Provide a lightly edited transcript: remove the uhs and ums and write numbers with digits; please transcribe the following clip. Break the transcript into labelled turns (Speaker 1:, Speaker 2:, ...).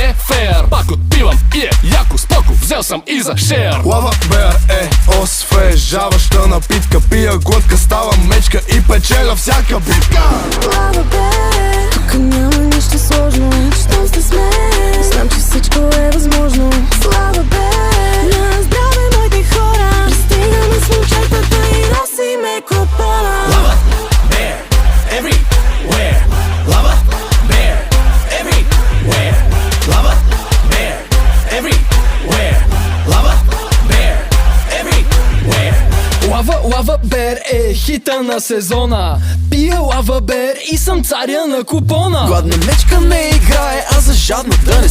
Speaker 1: не фер. Пак отпивам и е яко, споко, взел съм и за шер.
Speaker 2: Лава бер е освежаваща напитка. Пия глътка, става мечка и печеля всяка битка.
Speaker 3: Лава бер, тук няма нищо сложно. Щом сте с мен, знам, че всичко е възможно. Слава бер, на здраве моите хора. Пристигаме с момчетата и носиме купона.
Speaker 4: Lava bear everywhere. Lava bear everywhere. Lava bear everywhere. Lava bear everywhere.
Speaker 1: Лава бер е хита на сезона. Пия лава бер и съм царя на купона.
Speaker 4: Гладна мечка не играе, а за жадно да не